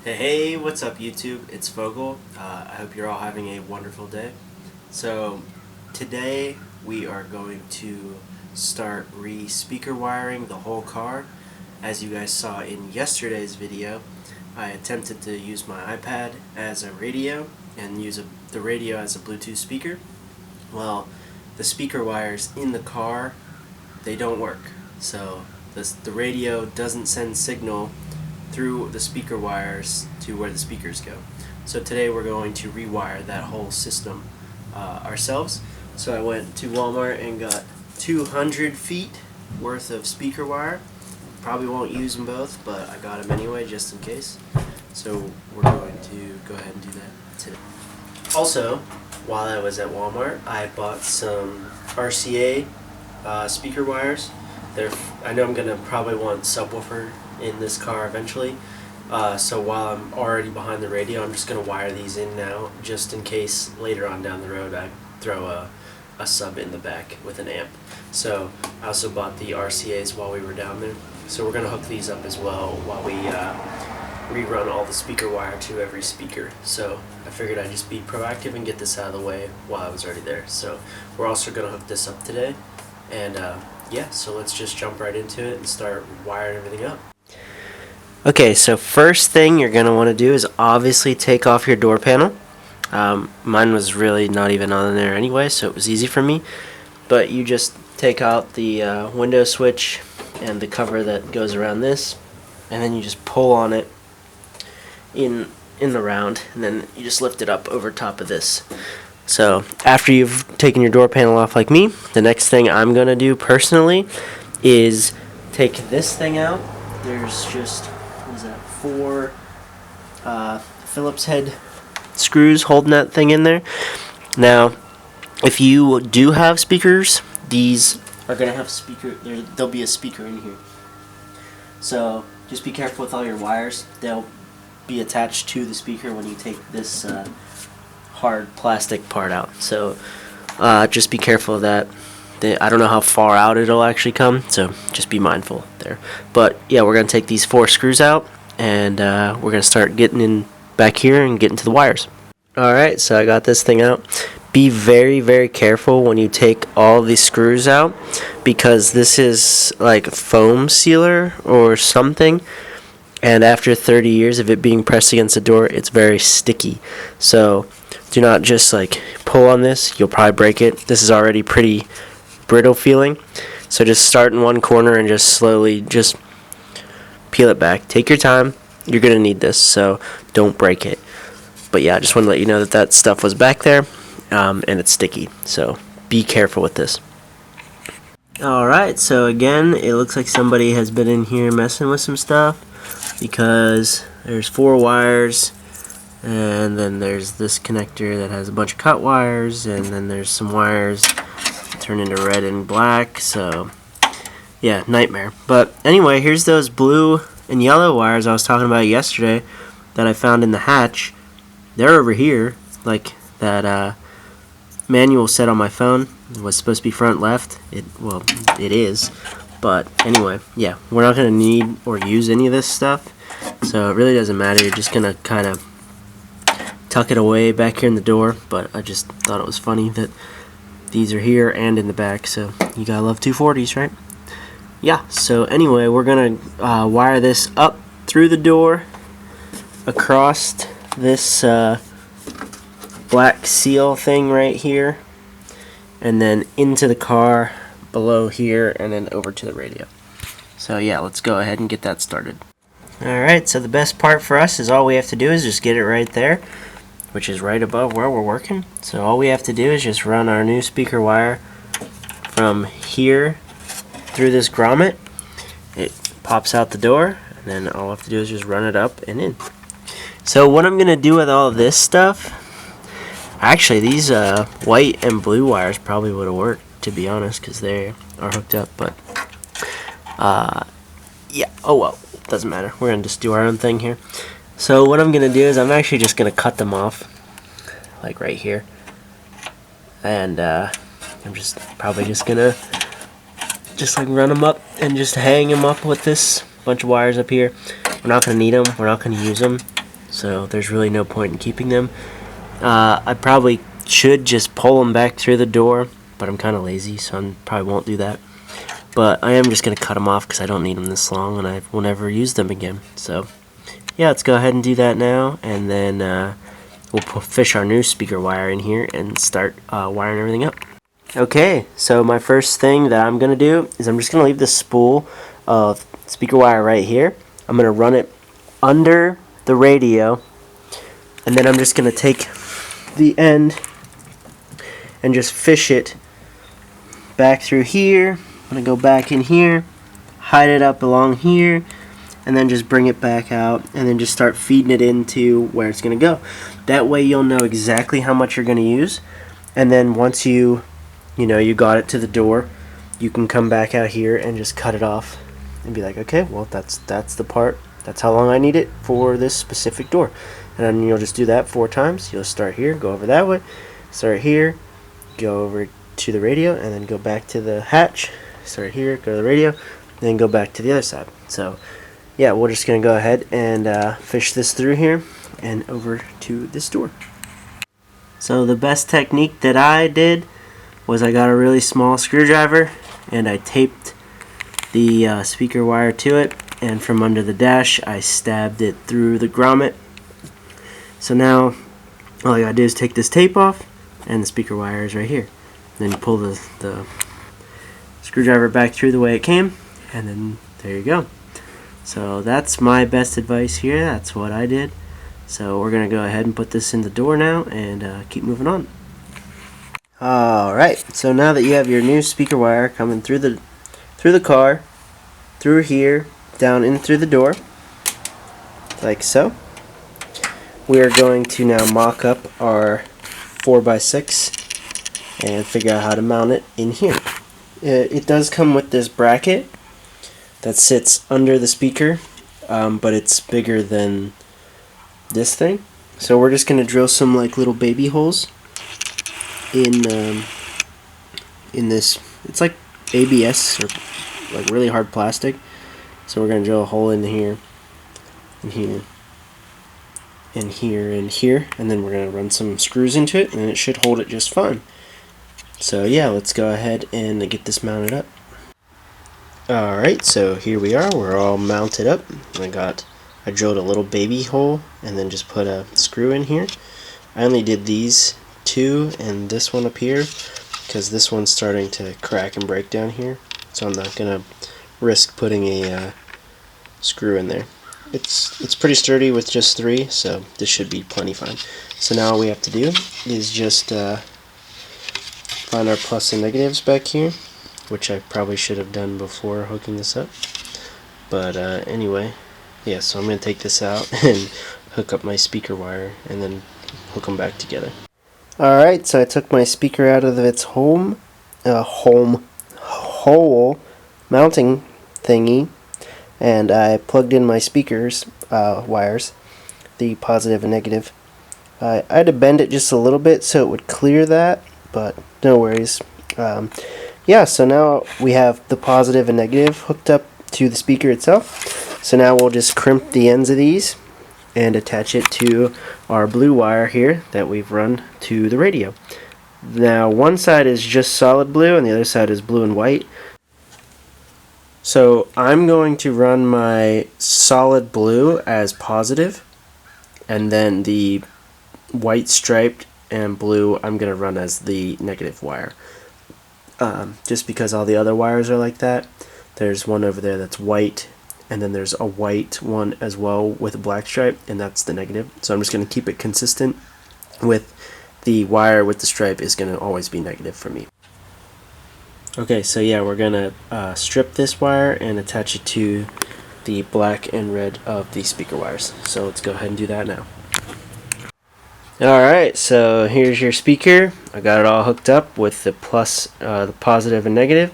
Hey, what's up YouTube? It's Vogel. I hope you're all having a wonderful day. So today we are going to start re-speaker wiring the whole car. As you guys saw in yesterday's video, I attempted to use my iPad as a radio and use the radio as a Bluetooth speaker. Well, the speaker wires in the car, they don't work. So the radio doesn't send signal through the speaker wires to where the speakers go. So today we're going to rewire that whole system ourselves. So I went to Walmart and got 200 feet worth of speaker wire. Probably won't use them both, but I got them anyway just in case. So we're going to go ahead and do that today. Also, while I was at Walmart, I bought some RCA speaker wires. I know I'm going to probably want subwoofer in this car eventually, so while I'm already behind the radio, I'm just going to wire these in now just in case later on down the road I throw a sub in the back with an amp. So I also bought the RCAs while we were down there, so we're going to hook these up as well while we rerun all the speaker wire to every speaker. So I figured I'd just be proactive and get this out of the way while I was already there. So we're also going to hook this up today, and yeah, so let's just jump right into it and start wiring everything up. Okay, so first thing you're going to want to do is obviously take off your door panel. Mine was really not even on there anyway, so it was easy for me. But you just take out the window switch and the cover that goes around this, and then you just pull on it in the round, and then you just lift it up over top of this. So after you've taken your door panel off like me, the next thing I'm going to do personally is take this thing out. There's just, what is that, 4 Phillips head screws holding that thing in there. Now, if you do have speakers, these are going to have there'll be a speaker in here. So just be careful with all your wires. They'll be attached to the speaker when you take this hard plastic part out. So just be careful of that. I don't know how far out it'll actually come, so just be mindful there. But yeah, we're going to take these 4 screws out, and we're going to start getting in back here and getting to the wires. Alright, so I got this thing out. Be very, very careful when you take all these screws out, because this is like foam sealer or something, and after 30 years of it being pressed against the door, it's very sticky. So do not just like pull on this, you'll probably break it. This is already pretty brittle feeling, so just start in one corner and just slowly just peel it back. Take your time, you're gonna need this, so don't break it. But yeah, I just want to let you know that stuff was back there, and it's sticky, so be careful with this. Alright, so again, it looks like somebody has been in here messing with some stuff, because there's 4 wires, and then there's this connector that has a bunch of cut wires, and then there's some wires turn into red and black. So yeah, nightmare. But anyway, here's those blue and yellow wires I was talking about yesterday that I found in the hatch. They're over here, like that manual set on my phone. It was supposed to be front left. Well, it is. But anyway, yeah, we're not going to need or use any of this stuff, so it really doesn't matter. You're just going to kind of tuck it away back here in the door. But I just thought it was funny that these are here and in the back, so you gotta love 240s, right? Yeah, so anyway, we're gonna wire this up through the door, across this black seal thing right here, and then into the car below here, and then over to the radio. So yeah, let's go ahead and get that started. Alright, so the best part for us is all we have to do is just get it right there, which is right above where we're working. So all we have to do is just run our new speaker wire from here through this grommet. It pops out the door, and then all I have to do is just run it up and in. So what I'm going to do with all of this stuff, actually these white and blue wires probably would have worked, to be honest, because they are hooked up. But yeah, oh well, doesn't matter. We're going to just do our own thing here. So what I'm going to do is I'm actually just going to cut them off, like right here. And I'm just probably just going to just like run them up and just hang them up with this bunch of wires up here. We're not going to need them. We're not going to use them. so there's really no point in keeping them. I probably should just pull them back through the door, but I'm kind of lazy, so I probably won't do that. But I am just going to cut them off because I don't need them this long and I will never use them again. So yeah, let's go ahead and do that now, and then we'll fish our new speaker wire in here and start wiring everything up. Okay, so my first thing that I'm going to do is I'm just going to leave this spool of speaker wire right here. I'm going to run it under the radio, and then I'm just going to take the end and just fish it back through here. I'm going to go back in here, hide it up along here, and then just bring it back out, and then just start feeding it into where it's going to go. That way you'll know exactly how much you're going to use, and then once you got it to the door, you can come back out here and just cut it off and be like, okay, well, that's the part, that's how long I need it for this specific door. And then you'll just do that 4 times. You'll start here, go over that way, start here, go over to the radio, and then go back to the hatch, start here, go to the radio, and then go back to the other side. So yeah, we're just going to go ahead and fish this through here and over to this door. So the best technique that I did was I got a really small screwdriver and I taped the speaker wire to it, and from under the dash I stabbed it through the grommet. So now all you gotta do is take this tape off, and the speaker wire is right here. Then you pull the screwdriver back through the way it came, and then there you go. So that's my best advice here. That's what I did. So we're gonna go ahead and put this in the door now and keep moving on. Alright, so now that you have your new speaker wire coming through the car, through here, down in through the door, like so, we are going to now mock up our 4x6 and figure out how to mount it in here. It does come with this bracket that sits under the speaker, but it's bigger than this thing. So we're just going to drill some like little baby holes in this. It's like ABS or like really hard plastic. So we're going to drill a hole in here, and here, and here, and here, and then we're going to run some screws into it, and it should hold it just fine. So yeah, let's go ahead and get this mounted up. Alright, so here we are, we're all mounted up. I drilled a little baby hole and then just put a screw in here. I only did these 2 and this one up here because this one's starting to crack and break down here, so I'm not gonna risk putting a screw in there. It's pretty sturdy with just 3, so this should be plenty fine. So now all we have to do is just find our plus and negatives back here, which I probably should have done before hooking this up. But anyway, yeah, so I'm going to take this out and hook up my speaker wire and then hook them back together. Alright, so I took my speaker out of its hole mounting thingy, and I plugged in my speakers wires, the positive and negative. I had to bend it just a little bit so it would clear that, but no worries. Yeah, so now we have the positive and negative hooked up to the speaker itself. So now we'll just crimp the ends of these and attach it to our blue wire here that we've run to the radio. Now one side is just solid blue and the other side is blue and white. So I'm going to run my solid blue as positive, and then the white striped and blue I'm going to run as the negative wire. Just because all the other wires are like that. There's one over there that's white, and then there's a white one as well with a black stripe, and that's the negative. So I'm just going to keep it consistent with the wire with the stripe is going to always be negative for me. Okay, so yeah, we're going to strip this wire and attach it to the black and red of the speaker wires. So let's go ahead and do that now. Alright, so here's your speaker. I got it all hooked up with the plus, the positive and negative.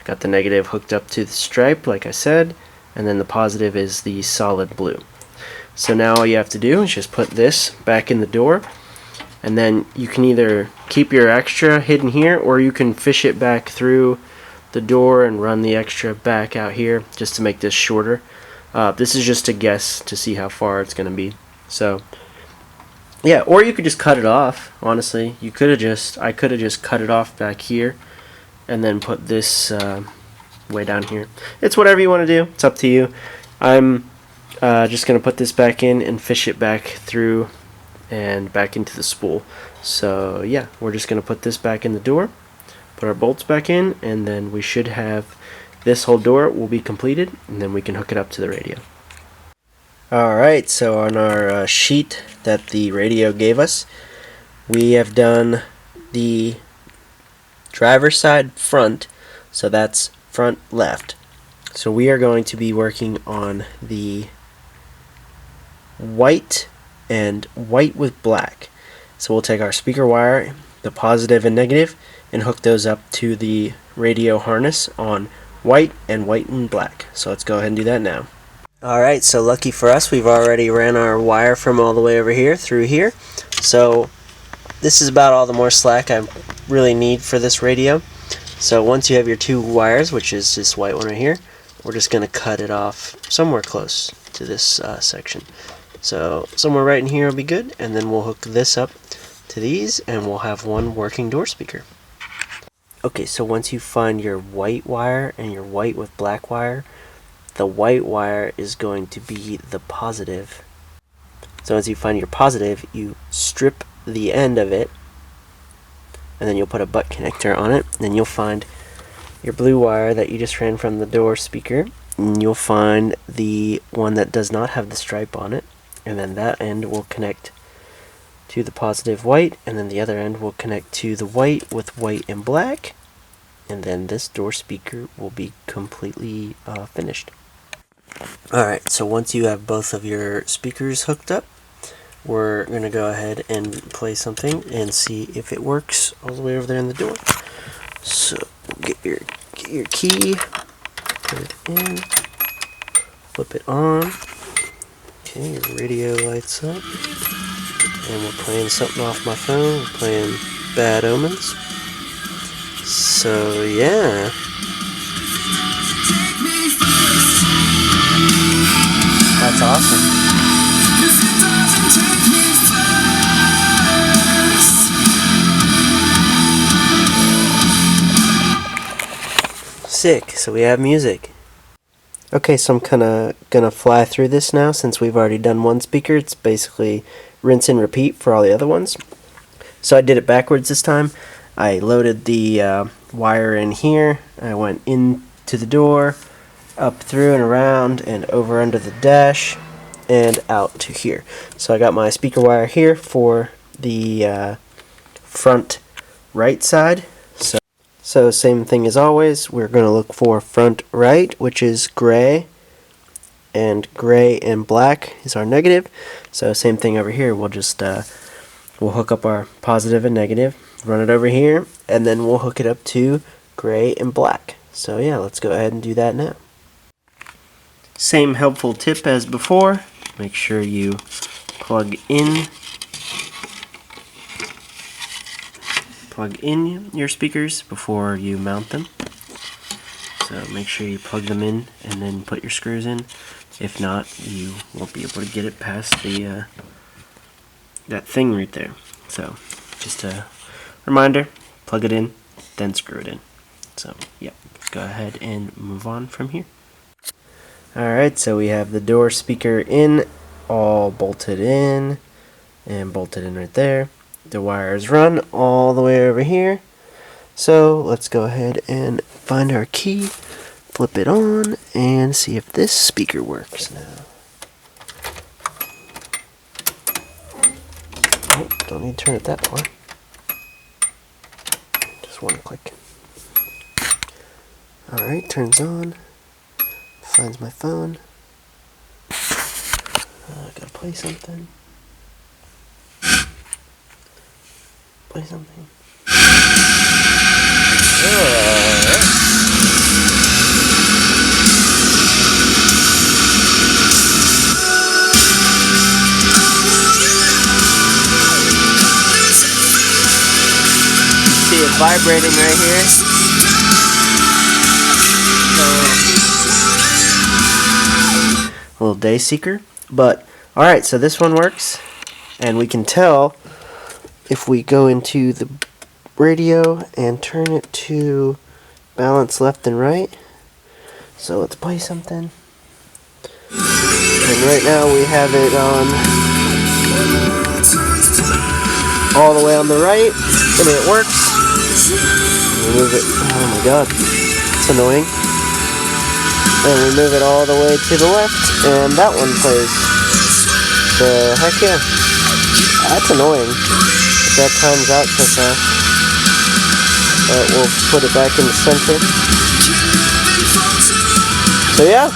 Got the negative hooked up to the stripe like I said, and then the positive is the solid blue. So now all you have to do is just put this back in the door, and then you can either keep your extra hidden here, or you can fish it back through the door and run the extra back out here just to make this shorter. This is just a guess to see how far it's going to be. So yeah, or you could just cut it off. Honestly, I could have just cut it off back here, and then put this way down here. It's whatever you want to do. It's up to you. I'm just gonna put this back in and fish it back through and back into the spool. So yeah, we're just gonna put this back in the door, put our bolts back in, and then we should have this whole door will be completed, and then we can hook it up to the radio. Alright, so on our sheet that the radio gave us, we have done the driver's side front, so that's front left. So we are going to be working on the white and white with black. So we'll take our speaker wire, the positive and negative, and hook those up to the radio harness on white and black. So let's go ahead and do that now. Alright, so lucky for us, we've already ran our wire from all the way over here through here. So this is about all the more slack I really need for this radio. So once you have your two wires, which is this white one right here, we're just going to cut it off somewhere close to this section. So somewhere right in here will be good, and then we'll hook this up to these, and we'll have one working door speaker. Okay, so once you find your white wire and your white with black wire, the white wire is going to be the positive. So once you find your positive, you strip the end of it, and then you'll put a butt connector on it. Then you'll find your blue wire that you just ran from the door speaker, and you'll find the one that does not have the stripe on it, and then that end will connect to the positive white, and then the other end will connect to the white with white and black, and then this door speaker will be completely finished. Alright, so once you have both of your speakers hooked up, we're going to go ahead and play something and see if it works all the way over there in the door. So get your key, put it in, flip it on. Okay, your radio lights up, and we're playing something off my phone. We're playing Bad Omens. So yeah. That's awesome. Sick, so we have music. Okay, so I'm kinda gonna fly through this now since we've already done one speaker. It's basically rinse and repeat for all the other ones. So I did it backwards this time. I loaded the wire in here. I went into the door, up through and around and over under the dash and out to here. So I got my speaker wire here for the front right side. So same thing as always, we're going to look for front right, which is gray and black is our negative. So same thing over here, we'll just we'll hook up our positive and negative, run it over here, and then we'll hook it up to gray and black. So yeah, let's go ahead and do that now. Same helpful tip as before, make sure you plug in your speakers before you mount them. So make sure you plug them in and then put your screws in. If not, you won't be able to get it past the that thing right there. So just a reminder, plug it in, then screw it in. So yeah, go ahead and move on from here. Alright, so we have the door speaker in, all bolted in, and bolted in right there. The wires run all the way over here. So let's go ahead and find our key, flip it on, and see if this speaker works now. Oh, don't need to turn it that far. Just one click. Alright, turns on. Finds my phone. I gotta play something. Play something. See it vibrating right here. A little day seeker, but Alright, so this one works, and we can tell if we go into the radio and turn it to balance left and right. So let's play something. And right now we have it on all the way on the right. I mean, it works. We move it. Oh my god, it's annoying. And we move it all the way to the left, and that one plays. So heck yeah, that's annoying. That times out so fast. We'll put it back in the center. So yeah.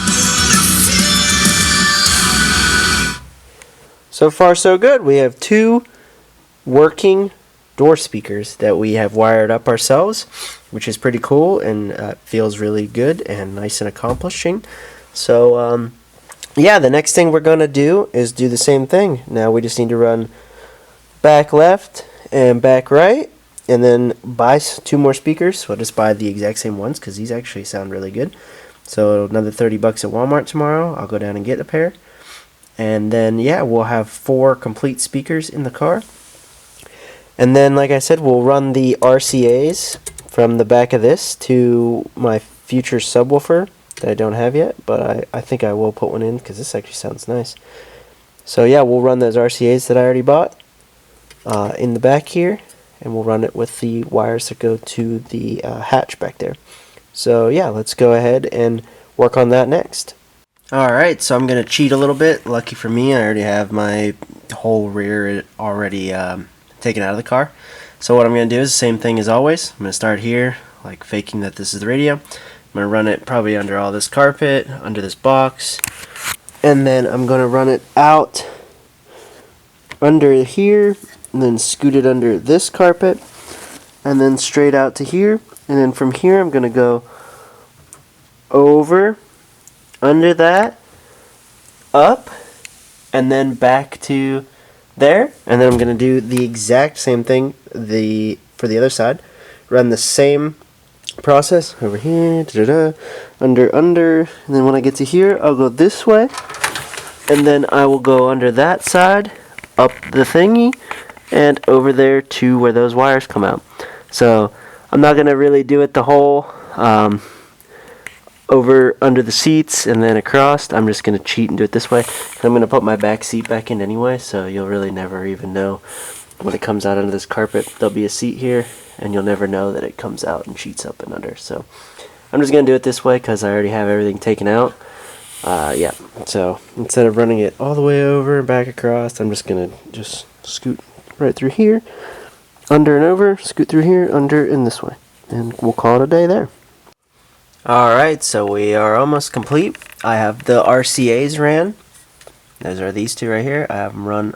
So far so good. We have 2 working door speakers that we have wired up ourselves, which is pretty cool and feels really good and nice and accomplishing. So yeah, the next thing we're going to do is do the same thing. Now we just need to run back left and back right, and then buy 2 more speakers. So I'll just buy the exact same ones because these actually sound really good. So another $30 at Walmart tomorrow. I'll go down and get a pair. And then yeah, we'll have 4 complete speakers in the car. And then, like I said, we'll run the RCAs from the back of this to my future subwoofer that I don't have yet, but I think I will put one in because this actually sounds nice. So yeah, we'll run those RCAs that I already bought in the back here, and we'll run it with the wires that go to the hatch back there. So yeah, let's go ahead and work on that next. Alright, so I'm going to cheat a little bit. Lucky for me, I already have my whole rear already taken out of the car. So what I'm going to do is the same thing as always. I'm going to start here, like faking that this is the radio. I'm going to run it probably under all this carpet, under this box, and then I'm going to run it out under here, and then scoot it under this carpet, and then straight out to here, and then from here I'm going to go over, under that, up, and then back to there, and then I'm going to do the exact same thing for the other side. Run the same process over here, under, and then when I get to here, I'll go this way, and then I will go under that side, up the thingy, and over there to where those wires come out. So I'm not going to really do it the whole over under the seats and then across. I'm just going to cheat and do it this way. I'm going to put my back seat back in anyway, so you'll really never even know when it comes out under this carpet. There'll be a seat here, and you'll never know that it comes out and cheats up and under. So I'm just going to do it this way because I already have everything taken out. Yeah, so instead of running it all the way over and back across, I'm just going to just scoot right through here, under and over, scoot through here, under, and this way. And we'll call it a day there. Alright, so we are almost complete. I have the RCAs ran. Those are these 2 right here. I have them run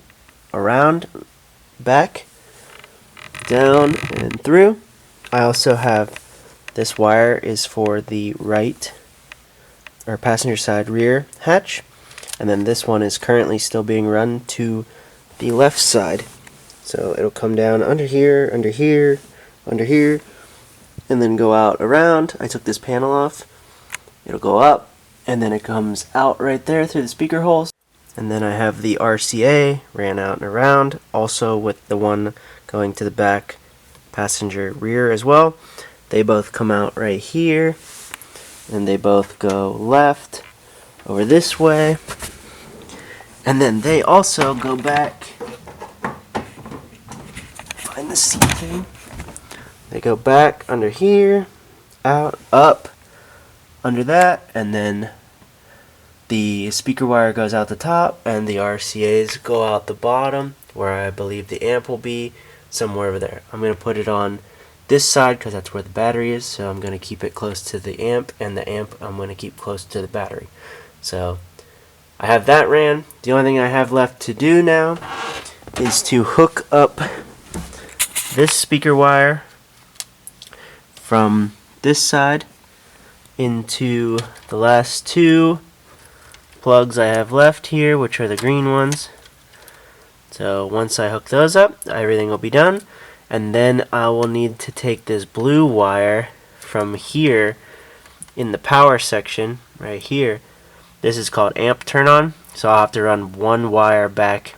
around, back, down, and through. I also have this wire is for the right or passenger side rear hatch, and then this one is currently still being run to the left side. So it'll come down under here, under here, under here, and then go out around. I took this panel off. It'll go up, and then it comes out right there through the speaker holes. And then I have the RCA ran out and around, also with the one going to the back passenger rear as well. They both come out right here, and they both go left over this way, and then they also go back. Find the seat thing. They go back under here, out, up, under that, and then the speaker wire goes out the top, and the RCAs go out the bottom, where I believe the amp will be somewhere over there. I'm going to put it on this side because that's where the battery is, so I'm going to keep it close to the amp, and the amp I'm going to keep close to the battery. So I have that ran. The only thing I have left to do now is to hook up this speaker wire from this side into the last 2 plugs I have left here, which are the green ones. So once I hook those up, everything will be done, and then I will need to take this blue wire from here in the power section right here This is called amp turn on, so I'll have to run one wire back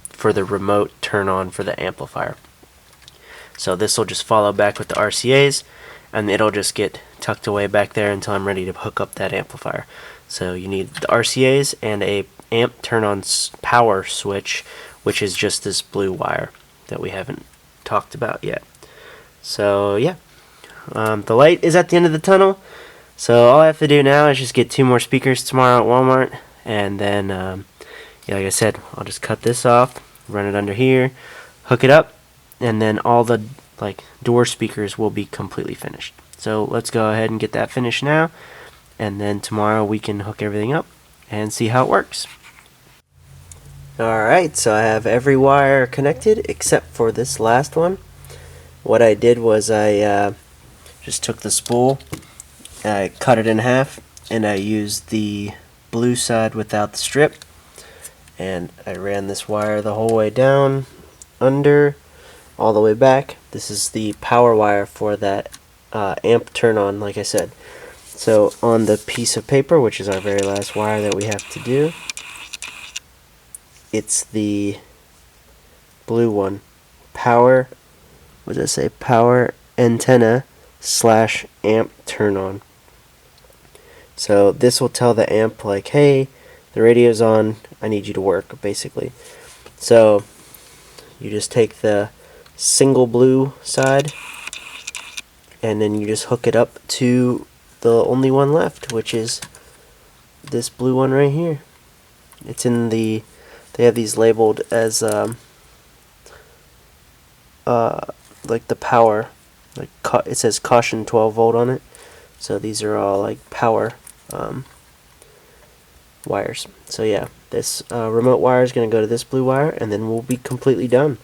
for the remote turn on for the amplifier. So this will just follow back with the RCAs, and it'll just get tucked away back there until I'm ready to hook up that amplifier. So you need the RCAs and a amp turn on power switch, which is just this blue wire that we haven't talked about yet. So yeah, the light is at the end of the tunnel, so all I have to do now is just get 2 more speakers tomorrow at Walmart, and then yeah, like I said, I'll just cut this off, run it under here, hook it up, and then all the door speakers will be completely finished. So let's go ahead and get that finished now, and then tomorrow we can hook everything up and see how it works. Alright, so I have every wire connected except for this last one. What I did was I just took the spool, I cut it in half, and I used the blue side without the strip, and I ran this wire the whole way down, under, all the way back. This is the power wire for that amp turn on, like I said. So on the piece of paper, which is our very last wire that we have to do, it's the blue one. Power, what does it say? Power antenna / amp turn on. So this will tell the amp like, hey, the radio's on, I need you to work, basically. So you just take the single blue side, and then you just hook it up to the only one left, which is this blue one right here. It's in the, they have these labeled as like the power, like it says caution 12 volt on it. So these are all like power wires. So yeah, this remote wire is going to go to this blue wire, and then we'll be completely done.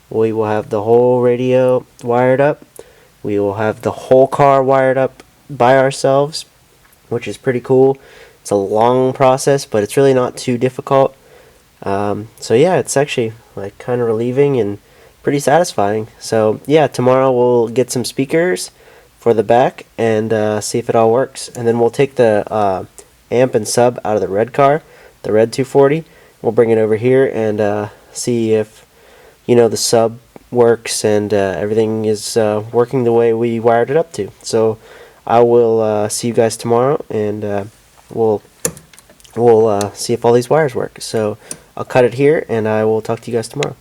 We will have the whole radio wired up. We will have the whole car wired up by ourselves, which is pretty cool. It's a long process, but it's really not too difficult. So yeah, it's actually like kind of relieving and pretty satisfying. So yeah, tomorrow we'll get some speakers for the back and see if it all works, and then we'll take the amp and sub out of the red car, the red 240. We'll bring it over here and see if the sub works and everything is working the way we wired it up to. So I will see you guys tomorrow, and we'll see if all these wires work. So I'll cut it here, and I will talk to you guys tomorrow.